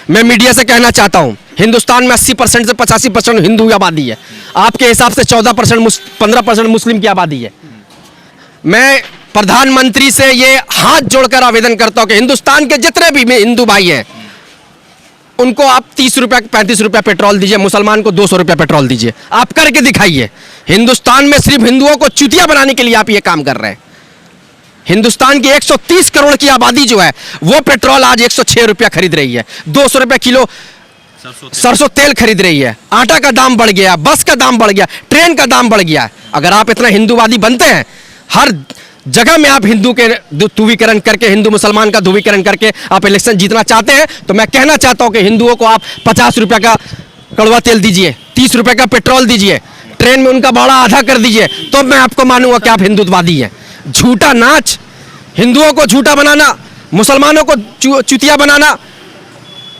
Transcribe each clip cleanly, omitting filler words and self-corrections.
मैं मीडिया से कहना चाहता हूं, हिंदुस्तान में 80% से 85% हिंदू आबादी है। आपके हिसाब से 14% 15% मुस्लिम की आबादी है। मैं प्रधानमंत्री से ये हाथ जोड़कर आवेदन करता हूं कि हिंदुस्तान के जितने भी हिंदू भाई हैं उनको आप 30 रुपया 35 रुपया पेट्रोल दीजिए, मुसलमान को 200 रुपया पेट्रोल दीजिए। आप करके दिखाइए। हिंदुस्तान में सिर्फ हिंदुओं को चूतिया बनाने के लिए आप ये काम कर रहे हैं। हिंदुस्तान की 130 करोड़ की आबादी जो है वो पेट्रोल आज 106 रुपया खरीद रही है, 200 रुपया किलो सरसों तेल खरीद रही है, आटा का दाम बढ़ गया, बस का दाम बढ़ गया, ट्रेन का दाम बढ़ गया। अगर आप इतना हिंदूवादी बनते हैं, हर जगह में आप हिंदू के ध्रुवीकरण करके, हिंदू मुसलमान का ध्रुवीकरण करके आप इलेक्शन जीतना चाहते हैं, तो मैं कहना चाहता हूं कि हिंदुओं को आप 50 रुपया का कड़वा तेल दीजिए, 30 रुपए का पेट्रोल दीजिए, ट्रेन में उनका भाड़ा आधा कर दीजिए, तो मैं आपको मानूंगा कि आप हिंदुत्ववादी हैं। झूठा नाच, हिंदुओं को झूठा बनाना, मुसलमानों को चुतिया बनाना,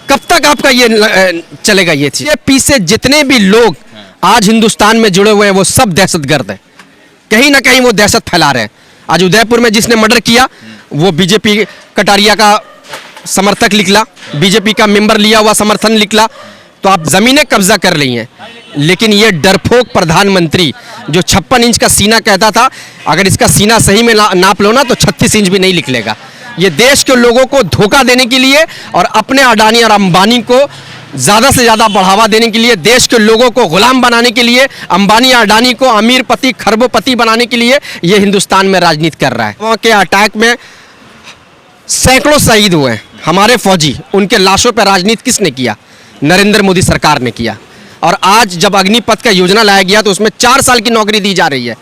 कब तक आपका ये चलेगा? ये चीज पीछे जितने भी लोग आज हिंदुस्तान में जुड़े हुए हैं वो सब दहशतगर्द हैं। कहीं ना कहीं वो दहशत फैला रहे हैं। आज उदयपुर में जिसने मर्डर किया वो बीजेपी कटारिया का समर्थक निकला, बीजेपी का मेंबर लिया हुआ समर्थन निकला। तो आप जमीनें कब्जा कर रही हैं। लेकिन ये डरपोक प्रधानमंत्री जो 56 इंच का सीना कहता था, अगर इसका सीना सही में नाप लो ना तो 36 इंच भी नहीं निकलेगा। ये देश के लोगों को धोखा देने के लिए और अपने अडानी और अंबानी को ज़्यादा से ज़्यादा बढ़ावा देने के लिए, देश के लोगों को गुलाम बनाने के लिए, अंबानी अडानी को अमीरपति खरबोपति बनाने के लिए ये हिंदुस्तान में राजनीति कर रहा है। वहाँ के अटैक में सैकड़ों शहीद हुए हैं हमारे फौजी। उनके लाशों पर राजनीति किसने किया? नरेंद्र मोदी सरकार ने किया। और आज जब अग्निपथ का योजना लाया गया तो उसमें 4 साल की नौकरी दी जा रही है।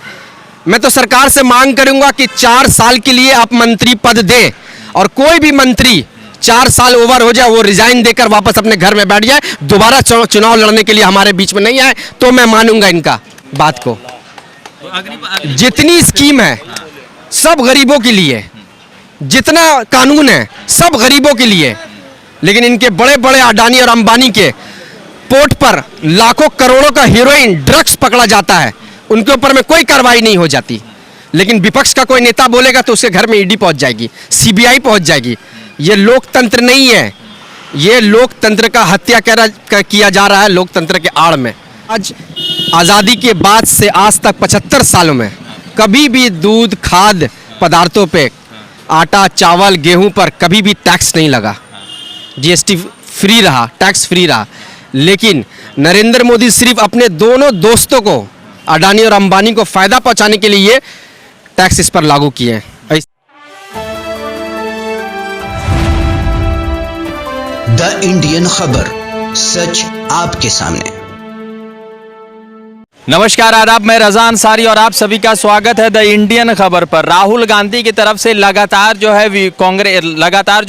मैं तो सरकार से मांग करूंगा कि 4 साल के लिए आप मंत्री पद दें और कोई भी मंत्री 4 साल ओवर हो जाए वो रिजाइन देकर वापस अपने घर में बैठ जाए, दोबारा चुनाव लड़ने के लिए हमारे बीच में नहीं आए, तो मैं मानूंगा इनका बात को। जितनी स्कीम है सब गरीबों के लिए, जितना कानून है सब गरीबों के लिए, लेकिन इनके बड़े बड़े अडानी और अंबानी के पोर्ट पर लाखों करोड़ों का हीरोइन ड्रग्स पकड़ा जाता है, उनके ऊपर में कोई कार्रवाई नहीं हो जाती। लेकिन विपक्ष का कोई नेता बोलेगा तो उसके घर में ईडी पहुंच जाएगी, सीबीआई पहुंच जाएगी। ये लोकतंत्र नहीं है, ये लोकतंत्र का हत्या किया जा रहा है लोकतंत्र के आड़ में। आज आज़ादी के बाद से आज तक 75 सालों में कभी भी दूध खाद्य पदार्थों पे, आटा चावल गेहूं पर कभी भी टैक्स नहीं लगा। जीएसटी फ्री रहा, टैक्स फ्री रहा। लेकिन नरेंद्र मोदी सिर्फ अपने दोनों दोस्तों को, अडानी और अंबानी को फायदा पहुंचाने के लिए टैक्स इस पर लागू किए हैं। द इंडियन खबर, सच आपके सामने। नमस्कार, आदाब, मैं रजा अंसारी और आप सभी का स्वागत है द इंडियन खबर पर। राहुल गांधी की तरफ से लगातार जो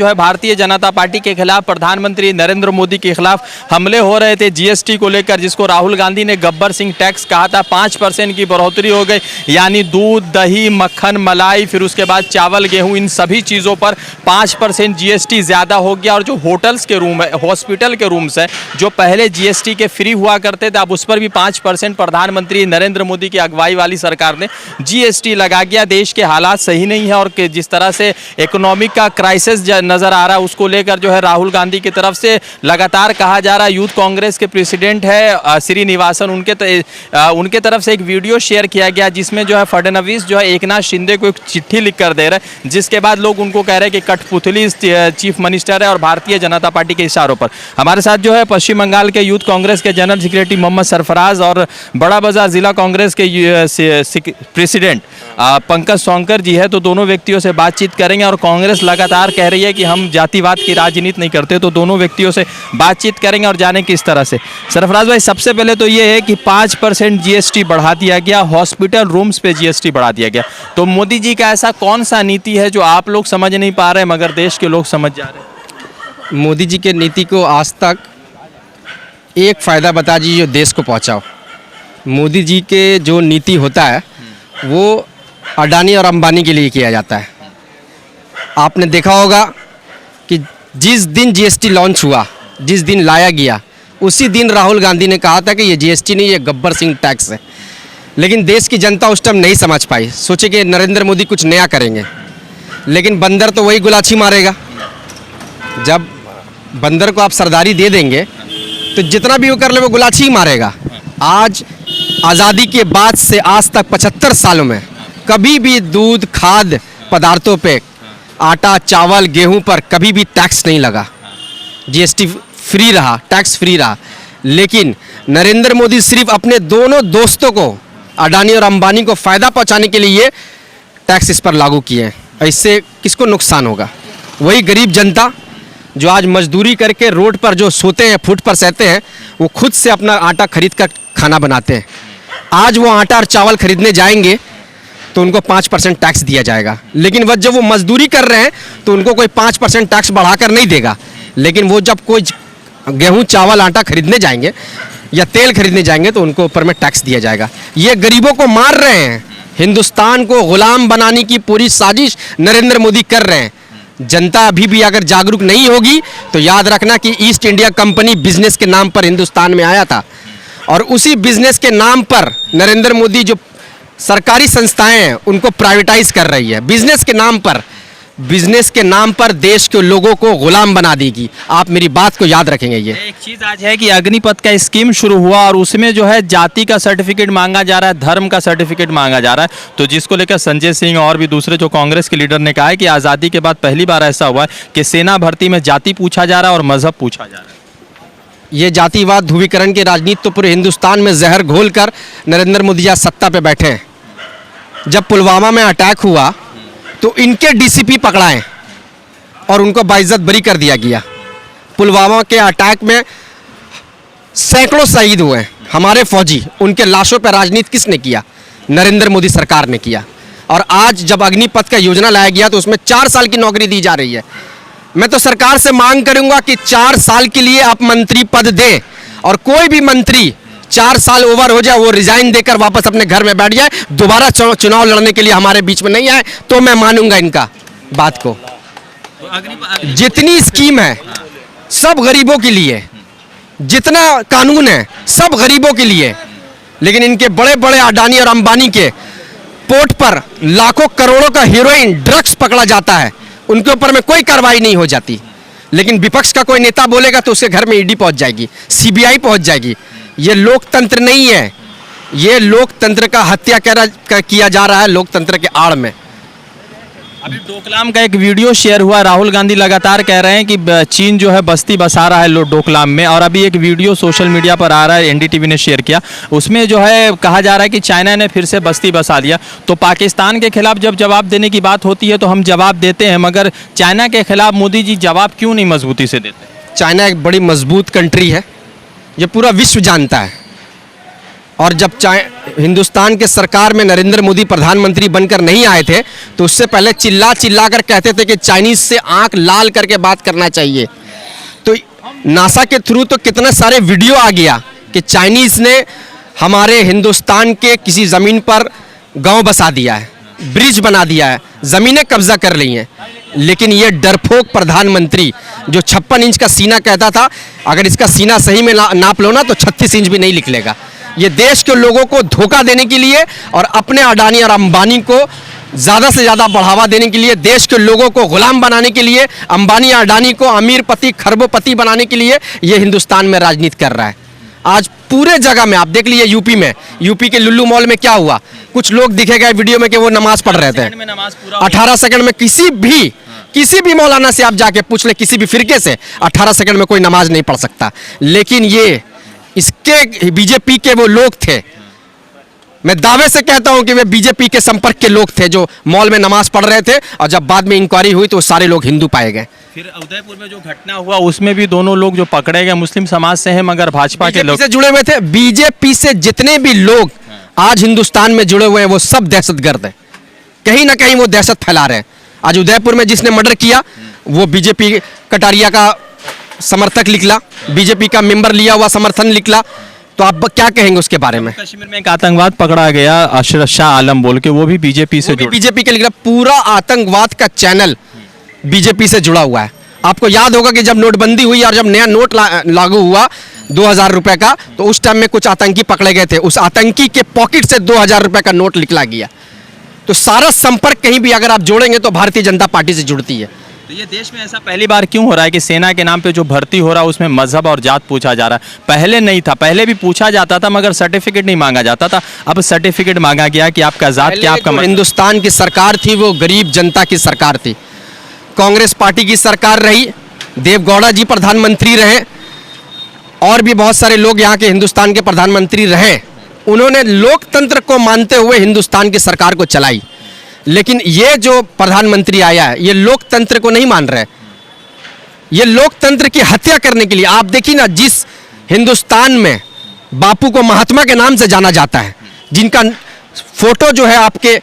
है भारतीय जनता पार्टी के खिलाफ, प्रधानमंत्री नरेंद्र मोदी के खिलाफ हमले हो रहे थे जीएसटी को लेकर, जिसको राहुल गांधी ने गब्बर सिंह टैक्स कहा था। 5% की बढ़ोतरी हो गई, यानी दूध दही मक्खन मलाई, फिर उसके बाद चावल गेहूं, इन सभी चीज़ों पर 5% जीएसटी ज़्यादा हो गया। और जो होटल्स के रूम है, हॉस्पिटल के रूम्स है, जो पहले जीएसटी के फ्री हुआ करते थे, अब उस पर भी 5% प्रधानमंत्री नरेंद्र मोदी की अगुवाई वाली सरकार ने जीएसटी लगा दिया। देश के हालात सही नहीं है और जिस तरह से इकोनॉमिक का क्राइसिस नजर आ रहा है, उसको लेकर जो है राहुल गांधी की तरफ से लगातार कहा जा रहा है। यूथ कांग्रेस के प्रेसिडेंट है श्रीनिवासन, उनके तरफ से एक वीडियो शेयर किया गया जिसमें जो है फडणवीस जो है एकनाथ शिंदे को एक चिट्ठी लिख कर दे रहे हैं, जिसके बाद लोग उनको कह रहे हैं कि कठपुतली चीफ मिनिस्टर है और भारतीय जनता पार्टी के इशारों पर। हमारे साथ जो है पश्चिम बंगाल के यूथ कांग्रेस के जनरल सेक्रेटरी मोहम्मद सरफराज और बड़ा बाजार जिला कांग्रेस के प्रेसिडेंट पंकज सोनकर जी है। तो दोनों व्यक्तियों से बातचीत करेंगे। और कांग्रेस लगातार कह रही है कि हम जातिवाद की राजनीति नहीं करते, तो दोनों व्यक्तियों से बातचीत करेंगे और जाने किस तरह से। सरफराज भाई, सबसे पहले तो ये है कि 5% जीएसटी बढ़ा दिया गया, हॉस्पिटल रूम्स पे जीएसटी बढ़ा दिया गया, तो मोदी जी का ऐसा कौन सा नीति है जो आप लोग समझ नहीं पा रहे मगर देश के लोग समझ जा रहे हैं? मोदी जी के नीति को आज तक एक फ़ायदा बता दीजिए जो देश को पहुँचाओ। मोदी जी के जो नीति होता है वो अडानी और अंबानी के लिए किया जाता है। आपने देखा होगा कि जिस दिन जीएसटी लॉन्च हुआ, जिस दिन लाया गया, उसी दिन राहुल गांधी ने कहा था कि ये जीएसटी नहीं, ये गब्बर सिंह टैक्स है। लेकिन देश की जनता उस टाइम नहीं समझ पाई, सोचे कि नरेंद्र मोदी कुछ नया करेंगे। लेकिन बंदर तो वही गुलाछी मारेगा। जब बंदर को आप सरदारी दे देंगे तो जितना भी वो कर ले वो गुलाछी ही मारेगा। आज आज़ादी के बाद से आज तक 75 सालों में कभी भी दूध खाद्य पदार्थों पे, आटा चावल गेहूं पर कभी भी टैक्स नहीं लगा। जीएसटी फ्री रहा, टैक्स फ्री रहा। लेकिन नरेंद्र मोदी सिर्फ अपने दोनों दोस्तों को, अडानी और अंबानी को फ़ायदा पहुंचाने के लिए ये टैक्स इस पर लागू किए हैं। इससे किसको नुकसान होगा? वही गरीब जनता जो आज मजदूरी करके रोड पर जो सोते हैं, फुट पर सहते हैं, वो खुद से अपना आटा खरीद कर खाना बनाते हैं। आज वो आटा और चावल खरीदने जाएंगे तो उनको 5% टैक्स दिया जाएगा। लेकिन वह जब वो मजदूरी कर रहे हैं तो उनको कोई 5% टैक्स बढ़ाकर नहीं देगा। लेकिन वो जब कोई गेहूं चावल आटा खरीदने जाएंगे या तेल खरीदने जाएंगे तो उनको ऊपर में टैक्स दिया जाएगा। ये गरीबों को मार रहे हैं। हिंदुस्तान को गुलाम बनाने की पूरी साजिश नरेंद्र मोदी कर रहे हैं। जनता अभी भी अगर जागरूक नहीं होगी तो याद रखना कि ईस्ट इंडिया कंपनी बिजनेस के नाम पर हिंदुस्तान में आया था और उसी बिजनेस के नाम पर नरेंद्र मोदी जो सरकारी संस्थाएं हैं उनको प्राइवेटाइज कर रही है। बिजनेस के नाम पर देश के लोगों को गुलाम बना देगी। आप मेरी बात को याद रखेंगे। ये एक चीज आज है कि अग्निपथ का स्कीम शुरू हुआ और उसमें जो है जाति का सर्टिफिकेट मांगा जा रहा है, धर्म का सर्टिफिकेट मांगा जा रहा है। तो जिसको लेकर संजय सिंह और भी दूसरे जो कांग्रेस के लीडर ने कहा है कि आज़ादी के बाद पहली बार ऐसा हुआ है कि सेना भर्ती में जाति पूछा जा रहा है और मजहब पूछा जा रहा है। ये जातिवाद ध्रुवीकरण की राजनीति तो पूरे हिंदुस्तान में जहर घोल कर नरेंद्र मोदी आज सत्ता पे बैठे हैं। जब पुलवामा में अटैक हुआ तो इनके डीसीपी पकड़ाए और उनको बाइज्जत बरी कर दिया गया। पुलवामा के अटैक में सैकड़ों शहीद हुए हमारे फौजी, उनके लाशों पर राजनीति किसने किया? नरेंद्र मोदी सरकार ने किया। और आज जब अग्निपथ का योजना लाया गया तो उसमें 4 साल की नौकरी दी जा रही है। मैं तो सरकार से मांग करूंगा कि 4 साल के लिए आप मंत्री पद दें और कोई भी मंत्री 4 साल ओवर हो जाए वो रिजाइन देकर वापस अपने घर में बैठ जाए, दोबारा चुनाव लड़ने के लिए हमारे बीच में नहीं आए तो मैं मानूंगा इनका बात को। जितनी स्कीम है सब गरीबों के लिए, जितना कानून है सब गरीबों के लिए, लेकिन इनके बड़े बड़े अडानी और अंबानी के पोर्ट पर लाखों करोड़ों का हीरोइन ड्रग्स पकड़ा जाता है, उनके ऊपर में कोई कार्रवाई नहीं हो जाती। लेकिन विपक्ष का कोई नेता बोलेगा तो उसके घर में ईडी पहुंच जाएगी, सीबीआई पहुंच जाएगी। ये लोकतंत्र नहीं है, ये लोकतंत्र का हत्या किया जा रहा है लोकतंत्र के आड़ में। अभी डोकलाम का एक वीडियो शेयर हुआ, राहुल गांधी लगातार कह रहे हैं कि चीन जो है बस्ती बसा रहा है डोकलाम में, और अभी एक वीडियो सोशल मीडिया पर आ रहा है, एनडीटीवी ने शेयर किया, उसमें जो है कहा जा रहा है कि चाइना ने फिर से बस्ती बसा दिया। तो पाकिस्तान के खिलाफ जब जवाब देने की बात होती है तो हम जवाब देते हैं, मगर चाइना के खिलाफ मोदी जी जवाब क्यों नहीं मजबूती से देते? चाइना एक बड़ी मजबूत कंट्री है, ये पूरा विश्व जानता है। और जब हिंदुस्तान के सरकार में नरेंद्र मोदी प्रधानमंत्री बनकर नहीं आए थे तो उससे पहले चिल्ला चिल्ला कर कहते थे कि चाइनीज से आंख लाल करके बात करना चाहिए। तो नासा के थ्रू तो कितने सारे वीडियो आ गया कि चाइनीज ने हमारे हिंदुस्तान के किसी ज़मीन पर गांव बसा दिया है, ब्रिज बना दिया है, ज़मीनें कब्जा कर ली हैं। लेकिन ये डरपोक प्रधानमंत्री जो 56 इंच का सीना कहता था, अगर इसका सीना सही में नाप लो ना तो 36 इंच भी नहीं निकलेगा। ये देश के लोगों को धोखा देने के लिए और अपने अडानी और अंबानी को ज़्यादा से ज़्यादा बढ़ावा देने के लिए, देश के लोगों को गुलाम बनाने के लिए, अंबानी अडानी को अमीरपति खरबोपति बनाने के लिए ये हिंदुस्तान में राजनीति कर रहा है। आज पूरे जगह में आप देख लीजिए, यूपी के लुल्लू मॉल में क्या हुआ, कुछ लोग दिखे गए वीडियो में कि वो नमाज पढ़ रहे थे। 18 सेकंड में किसी भी मौलाना से आप जाके पूछ ले, किसी भी फिरके से 18 सेकंड में कोई नमाज नहीं पढ़ सकता। लेकिन ये इसके बीजेपी के वो लोग थे, मैं दावे से कहता हूं कि वे बीजेपी के संपर्क के लोग थे जो मॉल में नमाज पढ़ रहे थे, और जब बाद में इंक्वायरी हुई तो सारे लोग हिंदू पाए गए। फिर उदयपुर में जो घटना हुआ उसमें भी दोनों लोग जो पकड़े गए मुस्लिम समाज से हैं, मगर भाजपा के लोग से जुड़े हुए थे। बीजेपी से जितने भी लोग आज हिंदुस्तान में जुड़े हुए हैं वो सब दहशतगर्द है, कहीं ना कहीं वो दहशत फैला रहे हैं। आज उदयपुर में जिसने मर्डर किया वो बीजेपी कटारिया का समर्थक निकला, बीजेपी का मेंबर लिया हुआ समर्थन निकला। तो आप क्या कहेंगे उसके बारे में? कश्मीर में एक आतंकवाद पकड़ा गया, अशरफ शाह आलम बोल के, वो भी बीजेपी से जुड़ा, बीजेपी के लिए पूरा आतंकवाद का चैनल बीजेपी से जुड़ा हुआ है। आपको याद होगा कि जब नोटबंदी हुई और जब नया नोट लागू हुआ 2000 रुपए का, तो उस टाइम में कुछ आतंकी पकड़े गए थे, उस आतंकी के पॉकेट से 2000 रुपए का नोट निकला गया। तो सारा संपर्क कहीं भी अगर आप जोड़ेंगे तो भारतीय जनता पार्टी से जुड़ती है। तो ये देश में ऐसा पहली बार क्यों हो रहा है कि सेना के नाम पे जो भर्ती हो रहा है उसमें मजहब और जात पूछा जा रहा है? पहले नहीं था, पहले भी पूछा जाता था मगर सर्टिफिकेट नहीं मांगा जाता था, अब सर्टिफिकेट मांगा गया कि आपका जात क्या, आपका जो हिंदुस्तान की सरकार थी वो गरीब जनता की सरकार थी। कांग्रेस पार्टी की सरकार रही, देवगौड़ा जी प्रधानमंत्री रहे और भी बहुत सारे लोग यहाँ के हिंदुस्तान के प्रधानमंत्री रहे। उन्होंने लोकतंत्र को मानते हुए हिंदुस्तान की सरकार को चलाई। लेकिन ये जो प्रधानमंत्री आया है ये लोकतंत्र को नहीं मान रहे, ये लोकतंत्र की हत्या करने के लिए। आप देखिए ना, जिस हिंदुस्तान में बापू को महात्मा के नाम से जाना जाता है, जिनका फोटो जो है आपके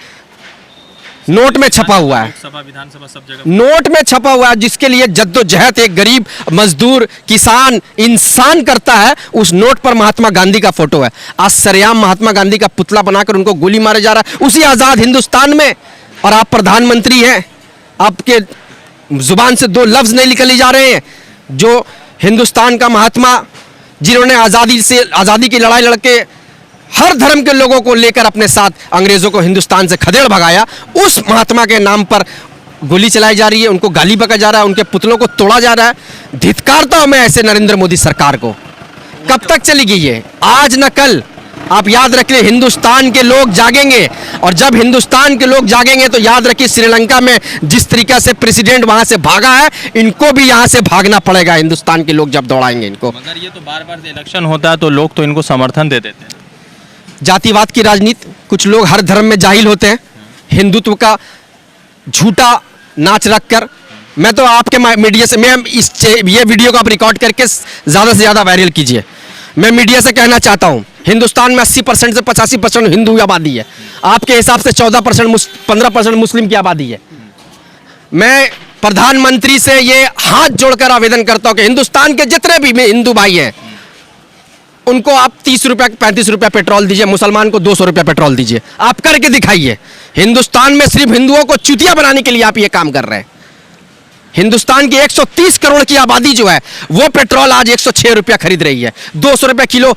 नोट में छपा हुआ है, लोकसभा विधानसभा सब जगह नोट में छपा हुआ है, जिसके लिए जद्दोजहद एक गरीब मजदूर किसान इंसान करता है, उस नोट पर महात्मा गांधी का फोटो है। आज सरेआम महात्मा गांधी का पुतला बनाकर उनको गोली मारा जा रहा है उसी आजाद हिंदुस्तान में, और आप प्रधानमंत्री हैं। आपके जुबान से दो लफ्ज नहीं निकले जा रहे हैं। जो हिंदुस्तान का महात्मा, जिन्होंने आज़ादी की लड़ाई लड़के हर धर्म के लोगों को लेकर अपने साथ अंग्रेजों को हिंदुस्तान से खदेड़ भगाया, उस महात्मा के नाम पर गोली चलाई जा रही है, उनको गाली बका जा रहा है, उनके पुतलों को तोड़ा जा रहा है। धिक्कारता हूं मैं ऐसे नरेंद्र मोदी सरकार को। कब तक चलेगी ये? आज न कल। आप याद रखिए, हिंदुस्तान के लोग जागेंगे, और जब हिंदुस्तान के लोग जागेंगे तो याद रखिए, श्रीलंका में जिस तरीके से प्रेसिडेंट वहां से भागा है, इनको भी यहां से भागना पड़ेगा। हिंदुस्तान के लोग जब दौड़ाएंगे इनको। मगर ये तो बार बार इलेक्शन होता है तो लोग तो इनको समर्थन दे देते हैं। जातिवाद की राजनीति, कुछ लोग हर धर्म में जाहिल होते हैं। हिंदुत्व का झूठा नाच रखकर, मैं तो आपके मीडिया से, मैं ये वीडियो को आप रिकॉर्ड करके ज़्यादा से ज़्यादा वायरल कीजिए। मैं मीडिया से कहना चाहता हूँ, हिंदुस्तान में 80% से 85% हिंदू आबादी है। आपके हिसाब से 14% 15% मुस्लिम की आबादी है। मैं प्रधानमंत्री से ये हाथ जोड़कर आवेदन करता हूँ कि हिंदुस्तान के जितने भी हिंदू भाई हैं, उनको आप 30 रुपया 35 रुपया पेट्रोल दीजिए, मुसलमान को 200 रुपया पेट्रोल दीजिए। आप करके दिखाइए। हिंदुस्तान में सिर्फ हिंदुओं को चूतिया बनाने के लिए आप ये काम कर रहे हैं। हिंदुस्तान की 130 करोड़ की आबादी जो है, वो पेट्रोल आज 106 रुपया खरीद रही है, 200 रुपया किलो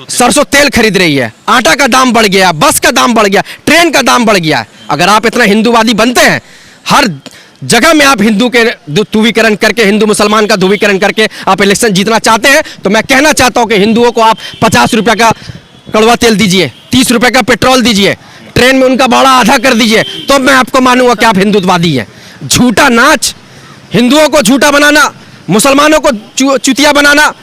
सरसों तेल खरीद रही है, आटा का दाम बढ़ गया, बस का दाम बढ़ गया, ट्रेन का दाम बढ़ गया। अगर आप इतना हिंदूवादी बनते हैं, हर जगह में आप हिंदू के ध्रुवीकरण करके, हिंदू मुसलमान का ध्रुवीकरण करके आप इलेक्शन जीतना चाहते हैं, तो मैं कहना चाहता हूं कि हिंदुओं को आप 50 रुपया का कड़वा तेल दीजिए, 30 रुपये का पेट्रोल दीजिए, ट्रेन में उनका भाड़ा आधा कर दीजिए, तो मैं आपको मानूंगा कि आप हिंदुत्ववादी हैं। झूठा नाच, हिंदुओं को झूठा बनाना, मुसलमानों को चुतिया बनाना,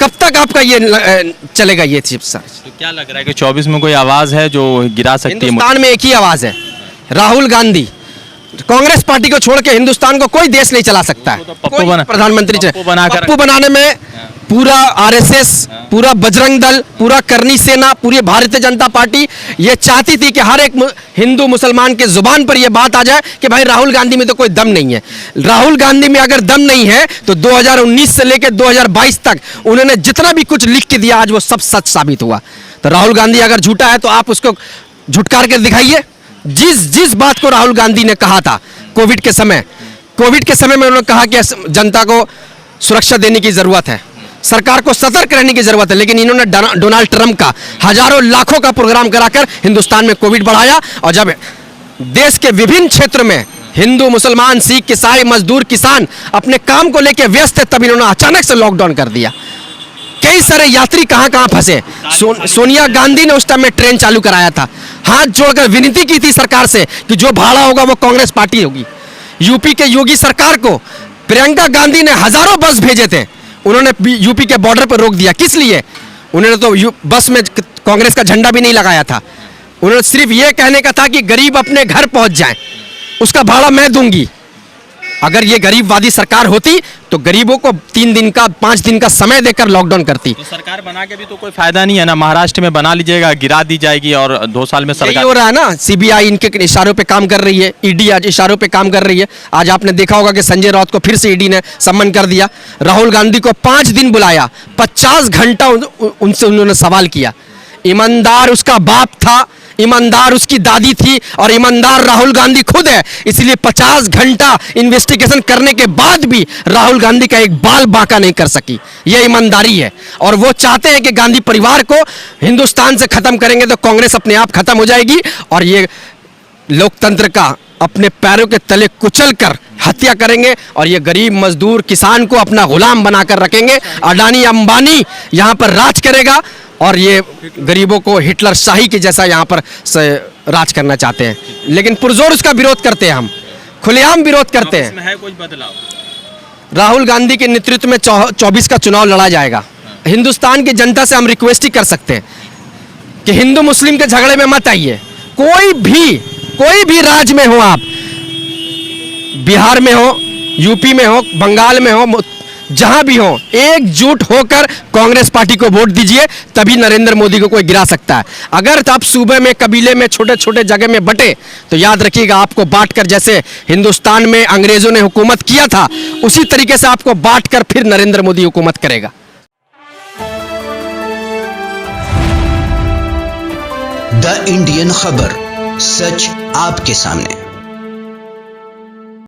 कब तक आपका ये चलेगा ये चीज सर? तो क्या लग रहा है कि 24 में कोई आवाज है जो गिरा सकती है? हिंदुस्तान में एक ही आवाज है, राहुल गांधी। कांग्रेस पार्टी को छोड़ के हिंदुस्तान को कोई देश नहीं चला सकता है। कोई प्रधानमंत्री पप्पू बनाने में पूरा आरएसएस, पूरा बजरंग दल, पूरा करनी सेना, पूरी भारतीय जनता पार्टी ये चाहती थी कि हर एक हिंदू मुसलमान के जुबान पर यह बात आ जाए कि भाई राहुल गांधी में तो कोई दम नहीं है। राहुल गांधी में अगर दम नहीं है तो 2019 से लेकर 2022 तक उन्होंने जितना भी कुछ लिख के दिया, आज वो सब सच साबित हुआ। तो राहुल गांधी अगर झूठा है तो आप उसको झुटकार कर दिखाइए। जिस बात को राहुल गांधी ने कहा था कोविड के समय में उन्होंने कहा कि जनता को सुरक्षा देने की जरूरत है, सरकार को सतर्क रहने की जरूरत है, लेकिन इन्होंने डोनाल्ड ट्रंप का हजारों लाखों का प्रोग्राम कराकर हिंदुस्तान में कोविड बढ़ाया। और जब देश के विभिन्न क्षेत्र में हिंदू, मुसलमान, सिख, ईसाई, मजदूर, किसान अपने काम को लेकर व्यस्त थे, तब इन्होंने अचानक से लॉकडाउन कर दिया। कई सारे यात्री कहां फंसे। सोनिया गांधी ने उस टाइम में ट्रेन चालू कराया था, हाथ जोड़कर विनती की थी सरकार से कि जो भाड़ा होगा वो कांग्रेस पार्टी होगी। यूपी के योगी सरकार को प्रियंका गांधी ने हजारों बस भेजे थे, उन्होंने यूपी के बॉर्डर पर रोक दिया। किस लिए? उन्होंने तो बस में कांग्रेस का झंडा भी नहीं लगाया था। उन्होंने सिर्फ ये कहने का था कि गरीब अपने घर पहुंच जाएं, उसका भाड़ा मैं दूंगी। अगर ये गरीबवादी सरकार होती तो गरीबों को 3 दिन का 5 दिन का समय देकर लॉकडाउन करती। तो सरकार बना के भी तो कोई फायदा नहीं है ना। महाराष्ट्र में बना लीजिएगा, गिरा दी जाएगी और 2 साल में सरकार हो रहा है ना। सीबीआई इनके इशारों पे काम कर रही है, ईडी आज इशारों पे काम कर रही है। आज आपने देखा होगा कि संजय राउत को फिर से ईडी ने सम्मन कर दिया। राहुल गांधी को 5 दिन बुलाया, 50 घंटा उनसे उन्होंने सवाल किया। ईमानदार उसका बाप था, ईमानदार उसकी दादी थी, और ईमानदार राहुल गांधी खुद है। इसलिए 50 घंटा इन्वेस्टिगेशन करने के बाद भी राहुल गांधी का एक बाल बांका नहीं कर सकी। यह ईमानदारी है। और वो चाहते हैं कि गांधी परिवार को हिंदुस्तान से खत्म करेंगे तो कांग्रेस अपने आप खत्म हो जाएगी और ये लोकतंत्र का अपने पैरों के तले कुचल कर हत्या करेंगे और ये गरीब मजदूर किसान को अपना गुलाम बनाकर रखेंगे। अडानी अंबानी यहाँ पर राज करेगा और ये गरीबों को हिटलर शाही के जैसा यहाँ पर राज करना चाहते हैं, लेकिन पुरजोर उसका विरोध करते हैं, हम खुलेआम विरोध करते हैं। इसमें है कोई बदलाव? राहुल गांधी के नेतृत्व में 24 का चुनाव लड़ा जाएगा। हिंदुस्तान की जनता से हम रिक्वेस्ट ही कर सकते हैं कि हिंदू मुस्लिम के झगड़े में मत आइए। कोई भी राज्य में हो, आप बिहार में हो, यूपी में हो, बंगाल में हो, जहां भी हो, एकजुट होकर कांग्रेस पार्टी को वोट दीजिए, तभी नरेंद्र मोदी को कोई गिरा सकता है। अगर आप सूबे में, कबीले में, छोटे छोटे जगह में बटे तो याद रखिएगा, आपको बांटकर, जैसे हिंदुस्तान में अंग्रेजों ने हुकूमत किया था, उसी तरीके से आपको बांटकर फिर नरेंद्र मोदी हुकूमत करेगा। द इंडियन खबर, सच आपके सामने।